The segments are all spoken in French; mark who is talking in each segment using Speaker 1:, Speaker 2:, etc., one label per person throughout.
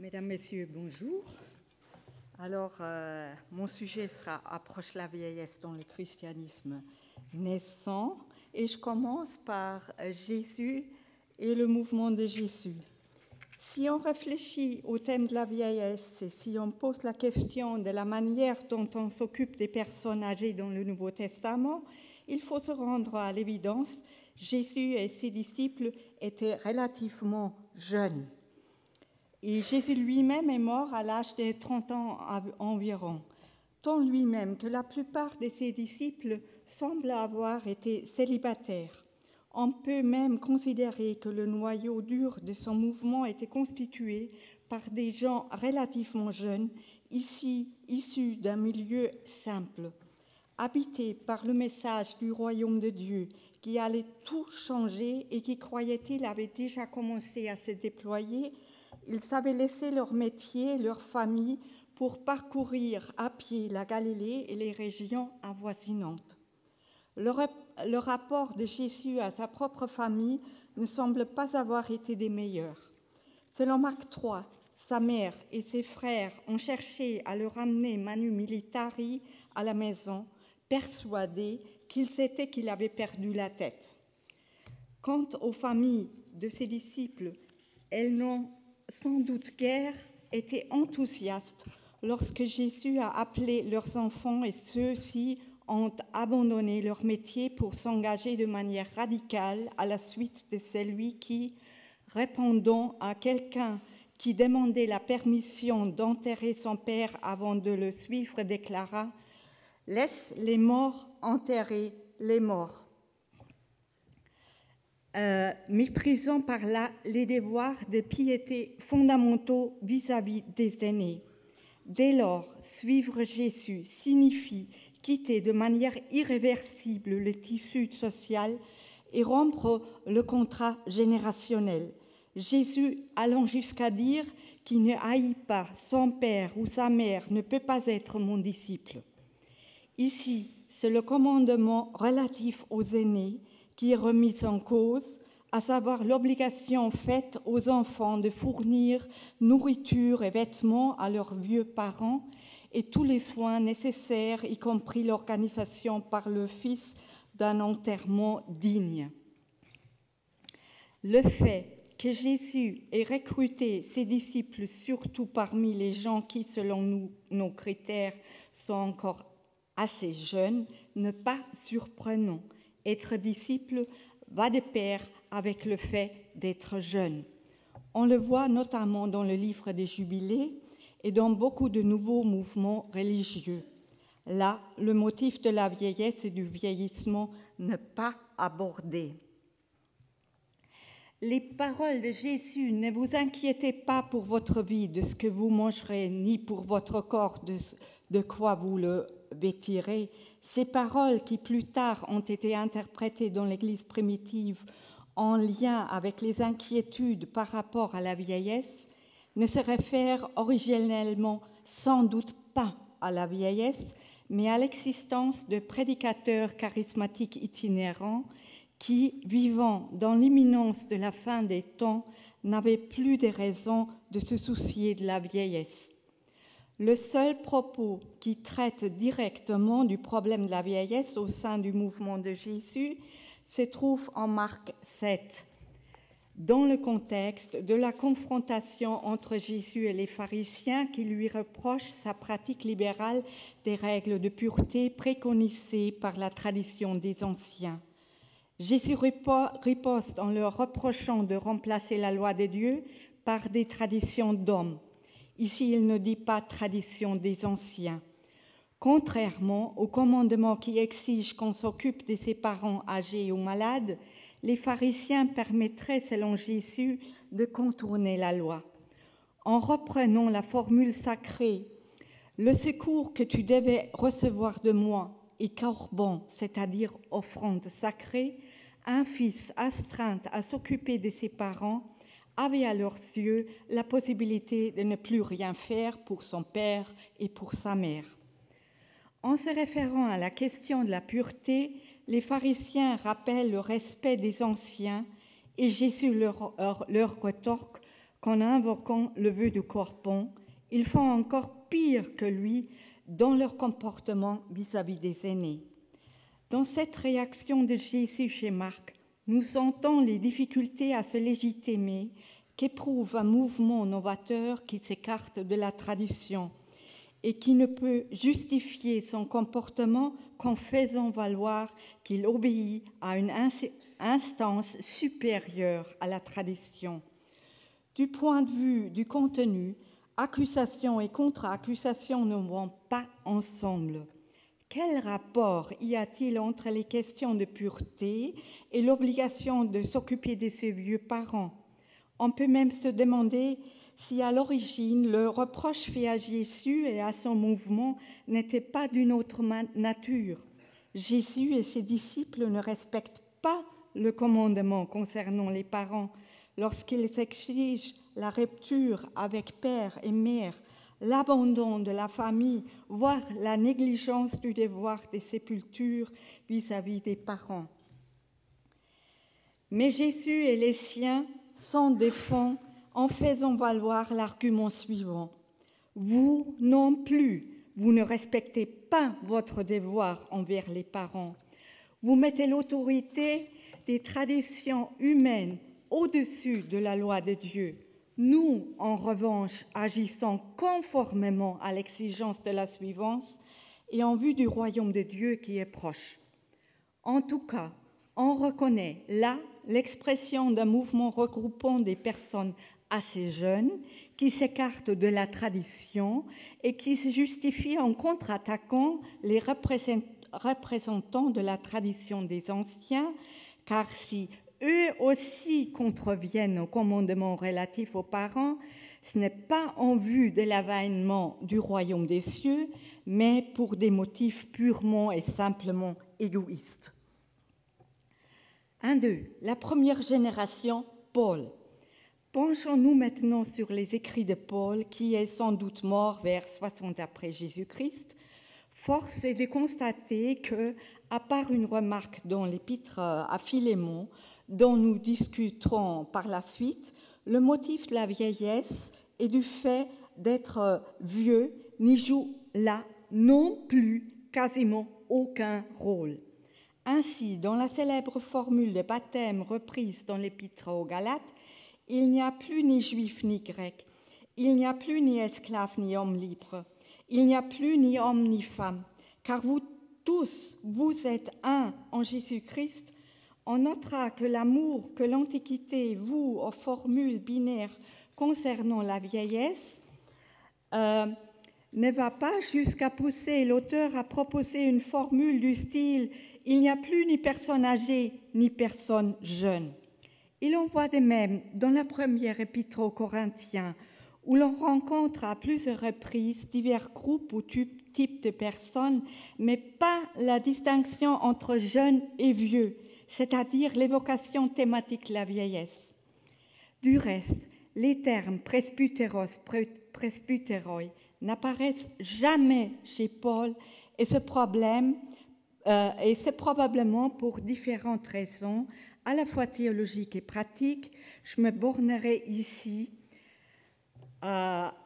Speaker 1: Mesdames, Messieurs, bonjour. Alors, mon sujet sera « Approche la vieillesse dans le christianisme naissant » et je commence par Jésus et le mouvement de Jésus. Si on réfléchit au thème de la vieillesse et si on pose la question de la manière dont on s'occupe des personnes âgées dans le Nouveau Testament, il faut se rendre à l'évidence, Jésus et ses disciples étaient relativement jeunes. Et Jésus lui-même est mort à l'âge de 30 ans environ. Tant lui-même que la plupart de ses disciples semblent avoir été célibataires. On peut même considérer que le noyau dur de son mouvement était constitué par des gens relativement jeunes, issus d'un milieu simple. Habités par le message du royaume de Dieu qui allait tout changer et qui, croyait-il, avait déjà commencé à se déployer, ils avaient laissé leur métier, leur famille, pour parcourir à pied la Galilée et les régions avoisinantes. Le rapport de Jésus à sa propre famille ne semble pas avoir été des meilleurs. Selon Marc 3, sa mère et ses frères ont cherché à le ramener manu militari à la maison, persuadés qu'il avait perdu la tête. Quant aux familles de ses disciples, elles n'ont sans doute guère été enthousiastes lorsque Jésus a appelé leurs enfants et ceux-ci ont abandonné leur métier pour s'engager de manière radicale à la suite de celui qui, répondant à quelqu'un qui demandait la permission d'enterrer son père avant de le suivre, déclara « Laisse les morts enterrer les morts ». Méprisant par là les devoirs de piété fondamentaux vis-à-vis des aînés. Dès lors, suivre Jésus signifie quitter de manière irréversible le tissu social et rompre le contrat générationnel. Jésus allant jusqu'à dire « qui ne haït pas son père ou sa mère ne peut pas être mon disciple ». Ici, c'est le commandement relatif aux aînés qui est remise en cause, à savoir l'obligation faite aux enfants de fournir nourriture et vêtements à leurs vieux parents et tous les soins nécessaires, y compris l'organisation par le fils d'un enterrement digne. Le fait que Jésus ait recruté ses disciples surtout parmi les gens qui, selon nos critères, sont encore assez jeunes, n'est pas surprenant. Être disciple va de pair avec le fait d'être jeune. On le voit notamment dans le livre des Jubilés et dans beaucoup de nouveaux mouvements religieux. Là, le motif de la vieillesse et du vieillissement n'est pas abordé. Les paroles de Jésus « Ne vous inquiétez pas pour votre vie de ce que vous mangerez, ni pour votre corps de quoi vous le vêtirez », ces paroles qui plus tard ont été interprétées dans l'Église primitive en lien avec les inquiétudes par rapport à la vieillesse, ne se réfèrent originellement sans doute pas à la vieillesse, mais à l'existence de prédicateurs charismatiques itinérants qui, vivant dans l'imminence de la fin des temps, n'avaient plus de raison de se soucier de la vieillesse. Le seul propos qui traite directement du problème de la vieillesse au sein du mouvement de Jésus se trouve en Marc 7, dans le contexte de la confrontation entre Jésus et les pharisiens qui lui reprochent sa pratique libérale des règles de pureté préconisées par la tradition des anciens. Jésus riposte en leur reprochant de remplacer la loi de Dieu par des traditions d'hommes. Ici, il ne dit pas tradition des anciens. Contrairement au commandement qui exige qu'on s'occupe de ses parents âgés ou malades, les pharisiens permettraient, selon Jésus, de contourner la loi. En reprenant la formule sacrée, le secours que tu devais recevoir de moi est corban, c'est-à-dire offrande sacrée, un fils astreint à s'occuper de ses parents avait à leurs yeux la possibilité de ne plus rien faire pour son père et pour sa mère. En se référant à la question de la pureté, les pharisiens rappellent le respect des anciens et Jésus leur retorque qu'en invoquant le vœu du corpon, ils font encore pire que lui dans leur comportement vis-à-vis des aînés. Dans cette réaction de Jésus chez Marc, nous sentons les difficultés à se légitimer qu'éprouve un mouvement novateur qui s'écarte de la tradition et qui ne peut justifier son comportement qu'en faisant valoir qu'il obéit à une instance supérieure à la tradition. Du point de vue du contenu, accusation et contre-accusation ne vont pas ensemble. Quel rapport y a-t-il entre les questions de pureté et l'obligation de s'occuper de ses vieux parents? On peut même se demander si à l'origine le reproche fait à Jésus et à son mouvement n'était pas d'une autre nature. Jésus et ses disciples ne respectent pas le commandement concernant les parents lorsqu'ils exigent la rupture avec père et mère, l'abandon de la famille, voire la négligence du devoir des sépultures vis-à-vis des parents. Mais Jésus et les siens s'en défendent en faisant valoir l'argument suivant. Vous non plus, vous ne respectez pas votre devoir envers les parents. Vous mettez l'autorité des traditions humaines au-dessus de la loi de Dieu. Nous, en revanche, agissons conformément à l'exigence de la suivance et en vue du royaume de Dieu qui est proche. En tout cas, on reconnaît là l'expression d'un mouvement regroupant des personnes assez jeunes qui s'écartent de la tradition et qui se justifient en contre-attaquant les représentants de la tradition des anciens, car si eux aussi contreviennent au commandement relatif aux parents, ce n'est pas en vue de l'avènement du royaume des cieux, mais pour des motifs purement et simplement égoïstes. 1-2. La première génération, Paul. Penchons-nous maintenant sur les écrits de Paul, qui est sans doute mort vers 60 après Jésus-Christ. Force est de constater que, à part une remarque dans l'épître à Philémon, dont nous discuterons par la suite, le motif de la vieillesse et du fait d'être vieux n'y joue là non plus quasiment aucun rôle. Ainsi, dans la célèbre formule de baptême reprise dans l'épître aux Galates, il n'y a plus ni juif ni grec, il n'y a plus ni esclave ni homme libre, il n'y a plus ni homme ni femme, car vous tous, vous êtes un en Jésus-Christ. On notera que l'amour que l'Antiquité voue aux formules binaires concernant la vieillesse ne va pas jusqu'à pousser l'auteur à proposer une formule du style « il n'y a plus ni personne âgée ni personne jeune ». Il en va de même dans la première épître aux Corinthiens, où l'on rencontre à plusieurs reprises divers groupes ou types de personnes, mais pas la distinction entre jeunes et vieux, c'est-à-dire l'évocation thématique de la vieillesse. Du reste, les termes presbyteros, presbyteroi n'apparaissent jamais chez Paul et c'est probablement pour différentes raisons, à la fois théologiques et pratiques. Je me bornerai ici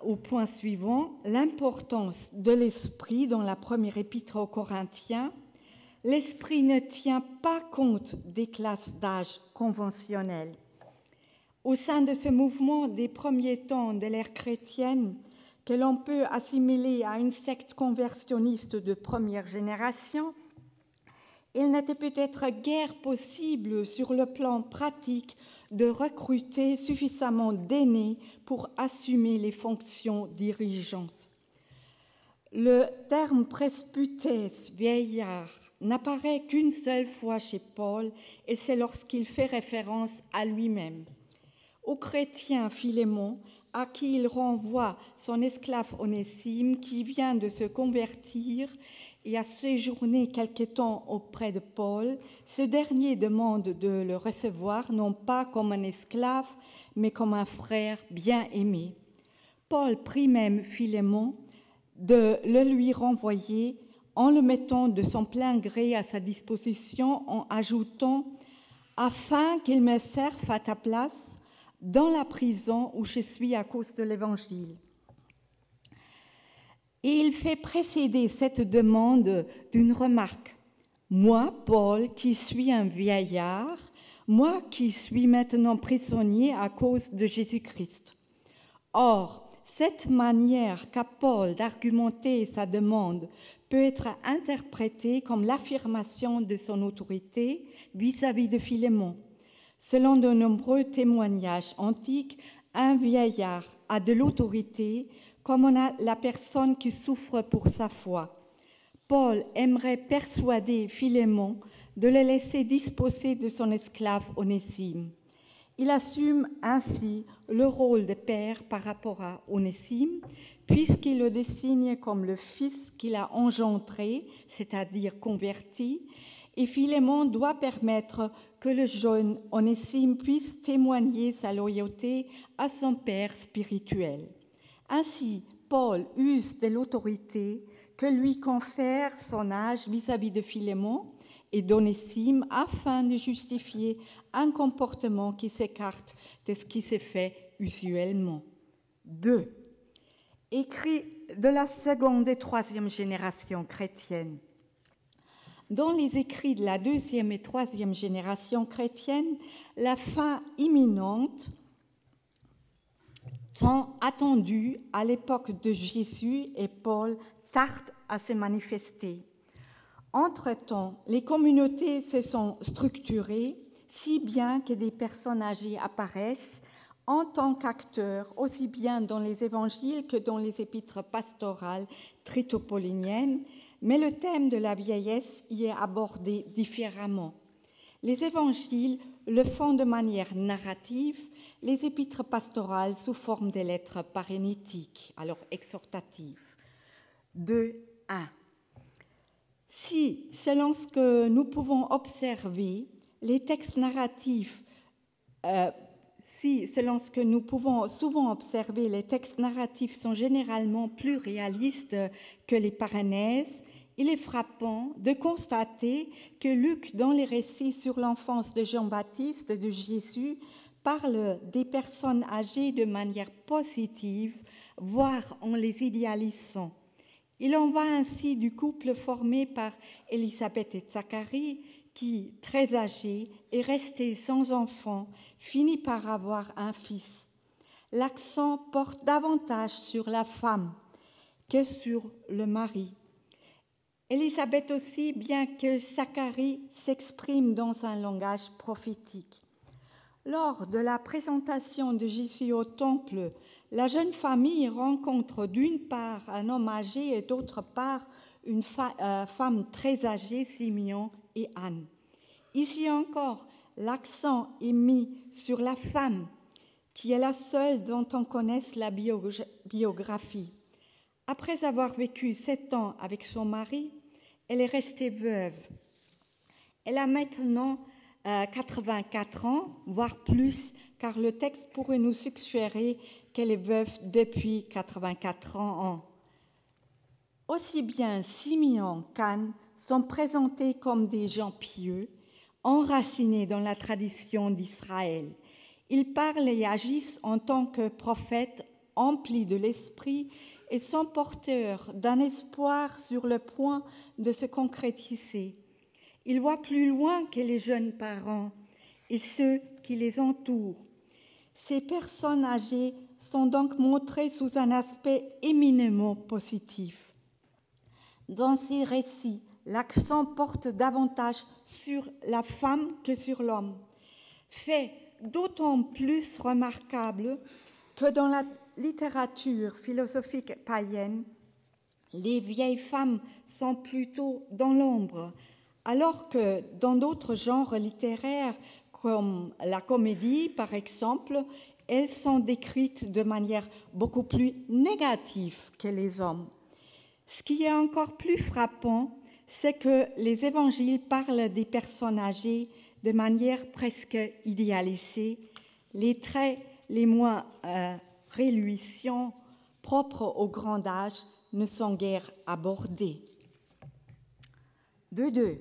Speaker 1: au point suivant, l'importance de l'esprit dans la première épître aux Corinthiens. L'esprit ne tient pas compte des classes d'âge conventionnelles. Au sein de ce mouvement des premiers temps de l'ère chrétienne, que l'on peut assimiler à une secte conversionniste de première génération, il n'était peut-être guère possible sur le plan pratique de recruter suffisamment d'aînés pour assumer les fonctions dirigeantes. Le terme presbytès, vieillard, n'apparaît qu'une seule fois chez Paul, et c'est lorsqu'il fait référence à lui-même. Au chrétien Philémon, à qui il renvoie son esclave Onésime, qui vient de se convertir et a séjourné quelque temps auprès de Paul, ce dernier demande de le recevoir non pas comme un esclave, mais comme un frère bien-aimé. Paul prie même Philémon de le lui renvoyer en le mettant de son plein gré à sa disposition, en ajoutant « afin qu'il me serve à ta place, dans la prison où je suis à cause de l'Évangile. Et il fait précéder cette demande d'une remarque. Moi, Paul, qui suis un vieillard, moi qui suis maintenant prisonnier à cause de Jésus-Christ. Or, cette manière qu'a Paul d'argumenter sa demande peut être interprétée comme l'affirmation de son autorité vis-à-vis de Philémon. Selon de nombreux témoignages antiques, un vieillard a de l'autorité comme on a la personne qui souffre pour sa foi. Paul aimerait persuader Philémon de le laisser disposer de son esclave Onésime. Il assume ainsi le rôle de père par rapport à Onésime, puisqu'il le désigne comme le fils qu'il a engendré, c'est-à-dire converti, et Philémon doit permettre que le jeune Onésime puisse témoigner sa loyauté à son père spirituel. Ainsi, Paul use de l'autorité que lui confère son âge vis-à-vis de Philémon et d'Onésime afin de justifier un comportement qui s'écarte de ce qui se fait usuellement. 2. Écrit de la seconde et troisième génération chrétienne. Dans les écrits de la deuxième et troisième génération chrétienne, la fin imminente, tant attendue à l'époque de Jésus et Paul, tarde à se manifester. Entre-temps, les communautés se sont structurées si bien que des personnes âgées apparaissent en tant qu'acteurs, aussi bien dans les évangiles que dans les épîtres pastorales tritopoliniennes, mais le thème de la vieillesse y est abordé différemment. Les évangiles le font de manière narrative, les épîtres pastorales sous forme de lettres parénétiques, alors exhortatives. 2.1. Si, selon ce que nous pouvons observer, les textes narratifs, selon ce que nous pouvons souvent observer, les textes narratifs sont généralement plus réalistes que les paranèses, il est frappant de constater que Luc, dans les récits sur l'enfance de Jean-Baptiste, de Jésus, parle des personnes âgées de manière positive, voire en les idéalisant. Il en va ainsi du couple formé par Élisabeth et Zacharie, qui, très âgé et resté sans enfant, finit par avoir un fils. L'accent porte davantage sur la femme que sur le mari. Élisabeth aussi, bien que Zacharie s'exprime dans un langage prophétique. Lors de la présentation de Jésus au temple, la jeune famille rencontre d'une part un homme âgé et d'autre part une femme très âgée, Simeon et Anne. Ici encore, l'accent est mis sur la femme, qui est la seule dont on connaisse la biographie. Après avoir vécu 7 ans avec son mari, elle est restée veuve. Elle a maintenant 84 ans, voire plus, car le texte pourrait nous suggérer qu'elle est veuve depuis 84 ans. Aussi bien Simeon qu'Anne sont présentés comme des gens pieux, enracinés dans la tradition d'Israël. Ils parlent et agissent en tant que prophètes emplis de l'esprit et sont porteurs d'un espoir sur le point de se concrétiser. Ils voient plus loin que les jeunes parents et ceux qui les entourent. Ces personnes âgées sont donc montrées sous un aspect éminemment positif. Dans ces récits, l'accent porte davantage sur la femme que sur l'homme. Fait d'autant plus remarquable que dans la littérature philosophique païenne, les vieilles femmes sont plutôt dans l'ombre, alors que dans d'autres genres littéraires, comme la comédie par exemple, elles sont décrites de manière beaucoup plus négative que les hommes. Ce qui est encore plus frappant, c'est que les évangiles parlent des personnes âgées de manière presque idéalisée. Les traits les moins réluissants, propres au grand âge, ne sont guère abordés. 2.2.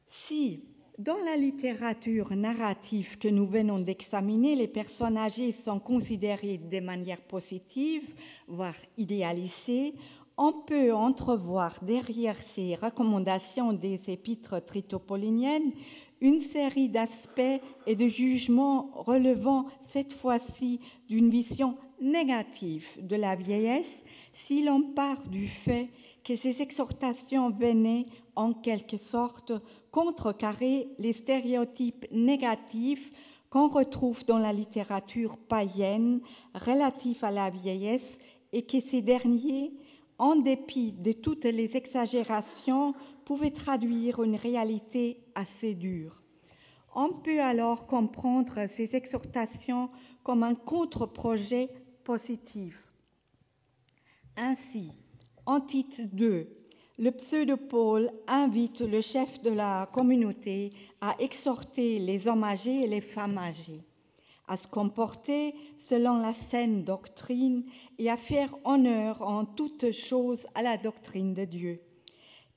Speaker 1: Si Dans la littérature narrative que nous venons d'examiner, les personnes âgées sont considérées de manière positive, voire idéalisées. On peut entrevoir derrière ces recommandations des épîtres tritopoliniennes une série d'aspects et de jugements relevant cette fois-ci d'une vision négative de la vieillesse, si l'on part du fait que ces exhortations venaient en quelque sorte contrecarrer les stéréotypes négatifs qu'on retrouve dans la littérature païenne relative à la vieillesse et que ces derniers, en dépit de toutes les exagérations, pouvaient traduire une réalité assez dure. On peut alors comprendre ces exhortations comme un contre-projet positif. Ainsi, en titre 2, le pseudo-Paul invite le chef de la communauté à exhorter les hommes âgés et les femmes âgées à se comporter selon la saine doctrine et à faire honneur en toutes choses à la doctrine de Dieu.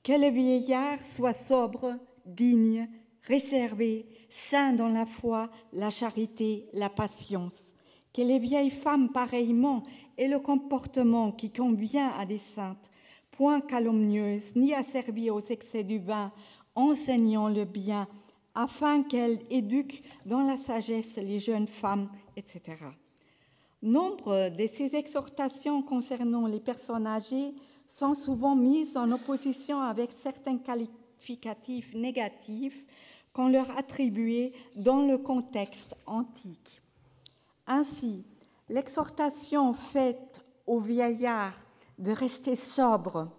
Speaker 1: Que les vieillards soient sobres, dignes, réservés, saints dans la foi, la charité, la patience. Que les vieilles femmes pareillement aient le comportement qui convient à des saintes, point calomnieuses, ni asservies aux excès du vin, enseignant le bien, afin qu'elles éduquent dans la sagesse les jeunes femmes, etc. Nombre de ces exhortations concernant les personnes âgées sont souvent mises en opposition avec certains qualificatifs négatifs qu'on leur attribuait dans le contexte antique. Ainsi, l'exhortation faite aux vieillards de rester sobres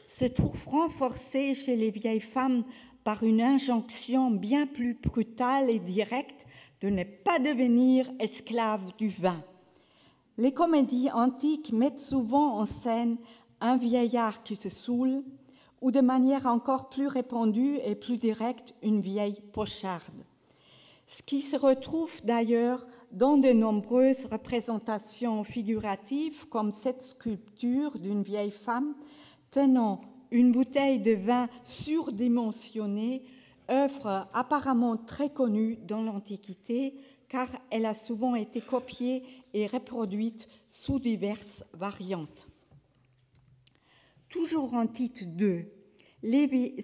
Speaker 1: se trouve renforcée chez les vieilles femmes par une injonction bien plus brutale et directe de ne pas devenir esclaves du vin. Les comédies antiques mettent souvent en scène un vieillard qui se saoule, ou de manière encore plus répandue et plus directe, une vieille pocharde. Ce qui se retrouve d'ailleurs dans de nombreuses représentations figuratives, comme cette sculpture d'une vieille femme tenant une bouteille de vin surdimensionnée, œuvre apparemment très connue dans l'Antiquité, car elle a souvent été copiée et reproduite sous diverses variantes. Toujours en titre 2,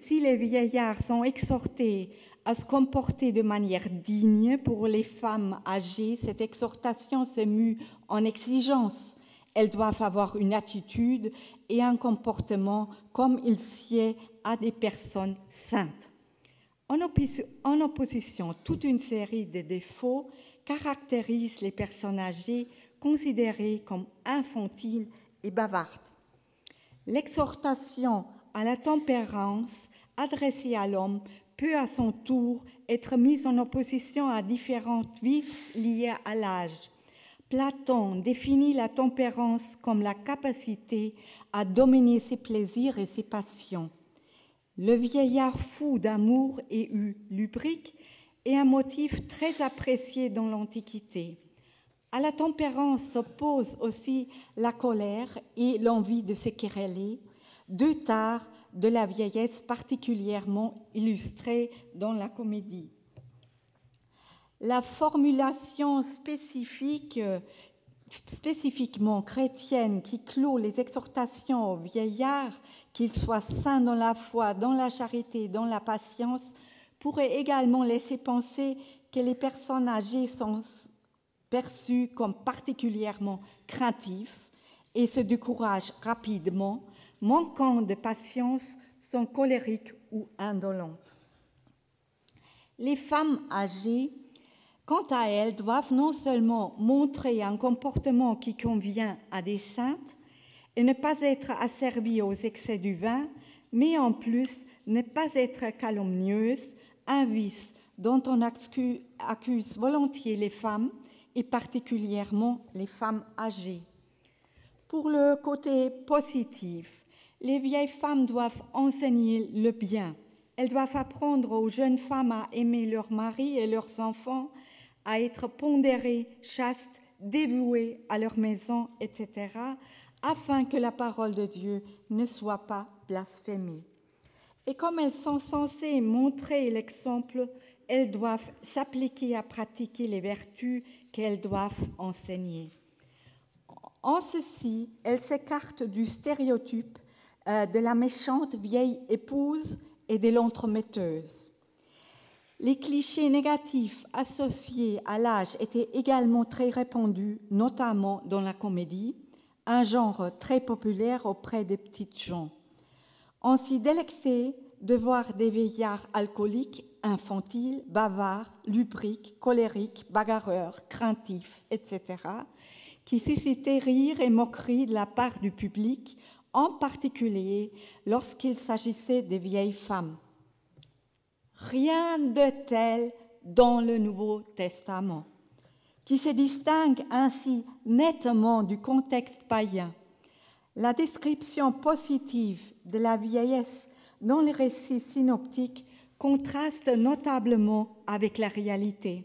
Speaker 1: si les vieillards sont exhortés à se comporter de manière digne pour les femmes âgées, cette exhortation se mue en exigence. Elles doivent avoir une attitude et un comportement comme il sied à des personnes saintes. En opposition, toute une série de défauts caractérisent les personnes âgées considérées comme infantiles et bavardes. L'exhortation à la tempérance adressée à l'homme peut à son tour être mise en opposition à différentes vices liés à l'âge. Platon définit la tempérance comme la capacité à dominer ses plaisirs et ses passions. Le vieillard fou d'amour et lubrique est un motif très apprécié dans l'Antiquité. À la tempérance s'oppose aussi la colère et l'envie de se quereller, deux tares de la vieillesse particulièrement illustrées dans la comédie. La formulation spécifiquement chrétienne qui clôt les exhortations aux vieillards, qu'ils soient saints dans la foi, dans la charité, dans la patience, pourrait également laisser penser que les personnes âgées sont perçues comme particulièrement craintives et se découragent rapidement, manquant de patience, sont colériques ou indolentes. Les femmes âgées, quant à elles, doivent non seulement montrer un comportement qui convient à des saintes et ne pas être asservies aux excès du vin, mais en plus ne pas être calomnieuses, un vice dont on accuse volontiers les femmes et particulièrement les femmes âgées. Pour le côté positif, les vieilles femmes doivent enseigner le bien. Elles doivent apprendre aux jeunes femmes à aimer leurs maris et leurs enfants, à être pondérées, chastes, dévouées à leur maison, etc., afin que la parole de Dieu ne soit pas blasphémée. Et comme elles sont censées montrer l'exemple, elles doivent s'appliquer à pratiquer les vertus qu'elles doivent enseigner. En ceci, elles s'écartent du stéréotype de la méchante vieille épouse et de l'entremetteuse. Les clichés négatifs associés à l'âge étaient également très répandus, notamment dans la comédie, un genre très populaire auprès des petites gens. On s'y délectait de voir des vieillards alcooliques, infantiles, bavards, lubriques, colériques, bagarreurs, craintifs, etc., qui suscitaient rire et moquerie de la part du public, en particulier lorsqu'il s'agissait des vieilles femmes. Rien de tel dans le Nouveau Testament, qui se distingue ainsi nettement du contexte païen. La description positive de la vieillesse dans les récits synoptiques contraste notablement avec la réalité.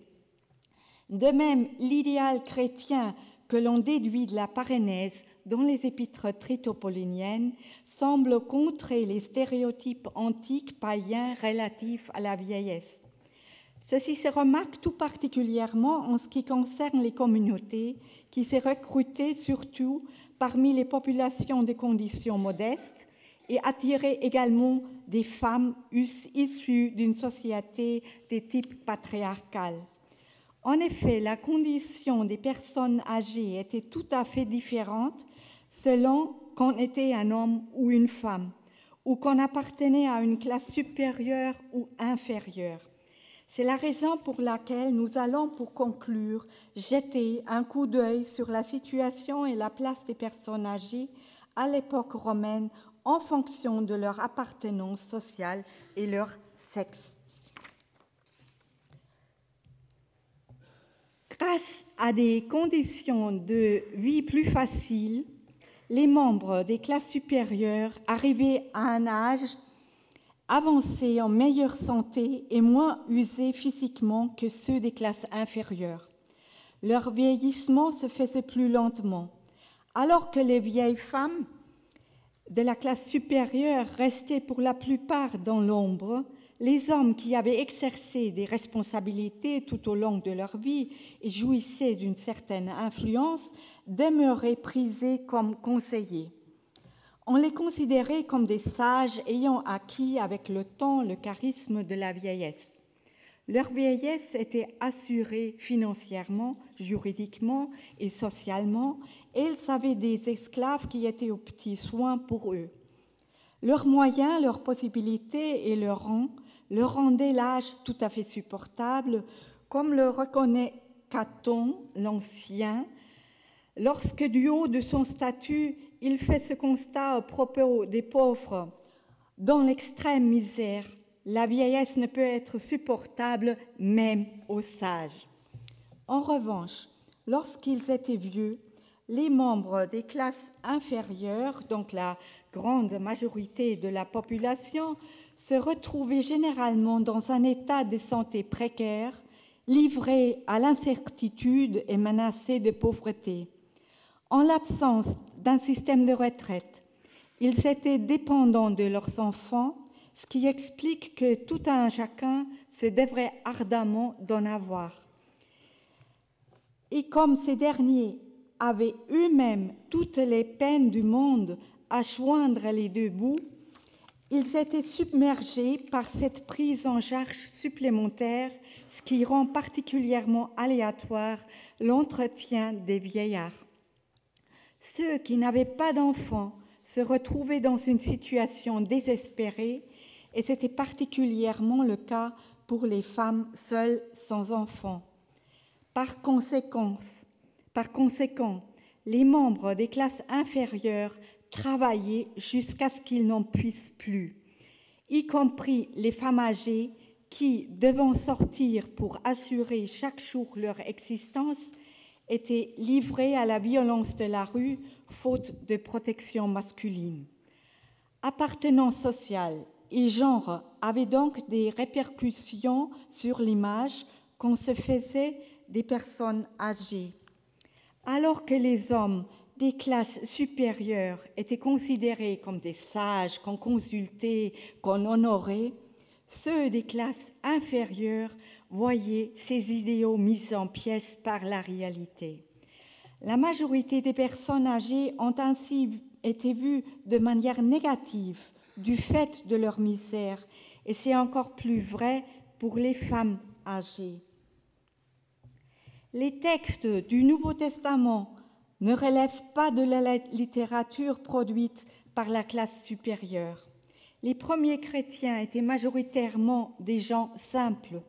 Speaker 1: De même, l'idéal chrétien que l'on déduit de la parénèse dans les épîtres tritopauliniennes semble contrer les stéréotypes antiques païens relatifs à la vieillesse. Ceci se remarque tout particulièrement en ce qui concerne les communautés qui se recrutaient surtout parmi les populations de conditions modestes et attiraient également des femmes issues d'une société de type patriarcal. En effet, la condition des personnes âgées était tout à fait différente selon qu'on était un homme ou une femme, ou qu'on appartenait à une classe supérieure ou inférieure. C'est la raison pour laquelle nous allons, pour conclure, jeter un coup d'œil sur la situation et la place des personnes âgées à l'époque romaine en fonction de leur appartenance sociale et leur sexe. Grâce à des conditions de vie plus faciles, les membres des classes supérieures arrivaient à un âge avancé, en meilleure santé et moins usés physiquement que ceux des classes inférieures. Leur vieillissement se faisait plus lentement, alors que les vieilles femmes de la classe supérieure restaient pour la plupart dans l'ombre. Les hommes qui avaient exercé des responsabilités tout au long de leur vie et jouissaient d'une certaine influence demeuraient prisés comme conseillers. On les considérait comme des sages ayant acquis avec le temps le charisme de la vieillesse. Leur vieillesse était assurée financièrement, juridiquement et socialement, et ils avaient des esclaves qui étaient aux petits soins pour eux. Leurs moyens, leurs possibilités et leur rang leur rendaient l'âge tout à fait supportable, comme le reconnaît Caton, l'Ancien, lorsque du haut de son statut, il fait ce constat à propos des pauvres. Dans l'extrême misère, la vieillesse ne peut être supportable même aux sages. En revanche, lorsqu'ils étaient vieux, les membres des classes inférieures, donc la grande majorité de la population, se retrouvaient généralement dans un état de santé précaire, livrés à l'incertitude et menacés de pauvreté. En l'absence d'un système de retraite, ils étaient dépendants de leurs enfants, ce qui explique que tout un chacun se devrait ardemment d'en avoir. Et comme ces derniers avaient eux-mêmes toutes les peines du monde à joindre les deux bouts, ils étaient submergés par cette prise en charge supplémentaire, ce qui rend particulièrement aléatoire l'entretien des vieillards. Ceux qui n'avaient pas d'enfants se retrouvaient dans une situation désespérée, et c'était particulièrement le cas pour les femmes seules sans enfants. Par conséquent, les membres des classes inférieures travaillaient jusqu'à ce qu'ils n'en puissent plus, y compris les femmes âgées qui, devant sortir pour assurer chaque jour leur existence, étaient livrées à la violence de la rue, faute de protection masculine. Appartenance sociale et genre avaient donc des répercussions sur l'image qu'on se faisait des personnes âgées. Alors que les hommes des classes supérieures étaient considérés comme des sages qu'on consultait, qu'on honorait, ceux des classes inférieures voyaient ces idéaux mis en pièces par la réalité. La majorité des personnes âgées ont ainsi été vues de manière négative du fait de leur misère, et c'est encore plus vrai pour les femmes âgées. Les textes du Nouveau Testament ne relèvent pas de la littérature produite par la classe supérieure. Les premiers chrétiens étaient majoritairement des gens simples.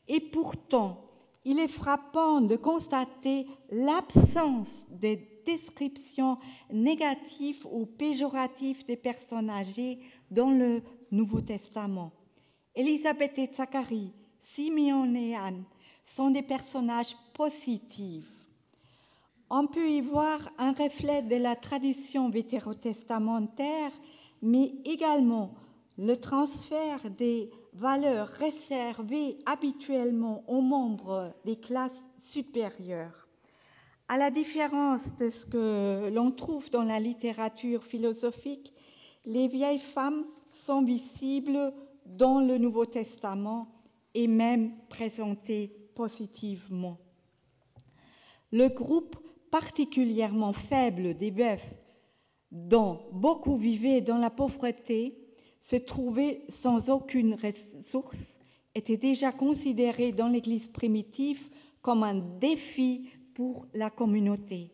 Speaker 1: Et pourtant, il est frappant de constater l'absence des descriptions négatives ou péjoratives des personnes âgées dans le Nouveau Testament. Élisabeth et Zacharie, Simeon et Anne sont des personnages positifs. On peut y voir un reflet de la tradition vétérotestamentaire, mais également le transfert des valeurs réservées habituellement aux membres des classes supérieures. À la différence de ce que l'on trouve dans la littérature philosophique, les vieilles femmes sont visibles dans le Nouveau Testament et même présentées positivement. Le groupe particulièrement faible des veufs, dont beaucoup vivaient dans la pauvreté, se trouvaient sans aucune ressource, était déjà considéré dans l'Église primitive comme un défi pour la communauté.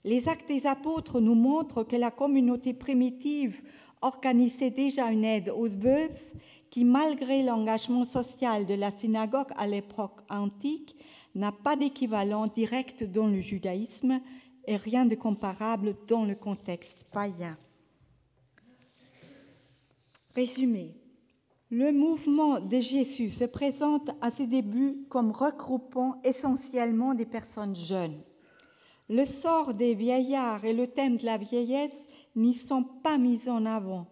Speaker 1: Les Actes des Apôtres nous montrent que la communauté primitive organisait déjà une aide aux veuves qui, malgré l'engagement social de la synagogue à l'époque antique, n'a pas d'équivalent direct dans le judaïsme et rien de comparable dans le contexte païen. Résumé, le mouvement de Jésus se présente à ses débuts comme regroupant essentiellement des personnes jeunes. Le sort des vieillards et le thème de la vieillesse n'y sont pas mis en avant.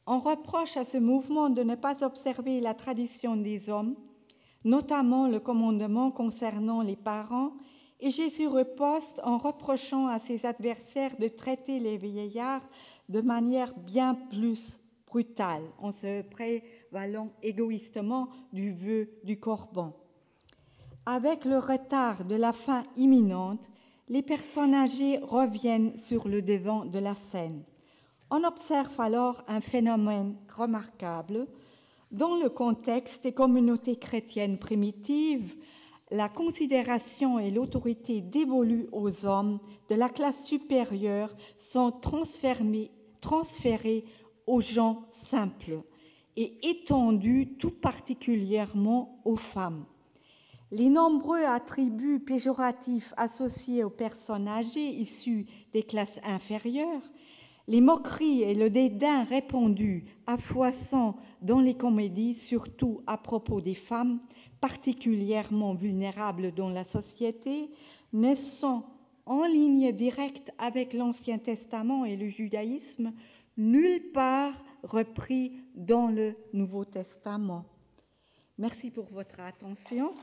Speaker 1: On reproche à ce mouvement de ne pas observer la tradition des hommes, notamment le commandement concernant les parents, et Jésus riposte en reprochant à ses adversaires de traiter les vieillards de manière bien plus brutale, en se prévalant égoïstement du vœu du corban. Avec le retard de la fin imminente, les personnes âgées reviennent sur le devant de la scène. On observe alors un phénomène remarquable. Dans le contexte des communautés chrétiennes primitives, la considération et l'autorité dévolues aux hommes de la classe supérieure sont transférées aux gens simples et étendues tout particulièrement aux femmes. Les nombreux attributs péjoratifs associés aux personnes âgées issues des classes inférieures, les moqueries et le dédain répandus à foison dans les comédies, surtout à propos des femmes, particulièrement vulnérables dans la société, ne sont en ligne directe avec l'Ancien Testament et le judaïsme, nulle part repris dans le Nouveau Testament. Merci pour votre attention.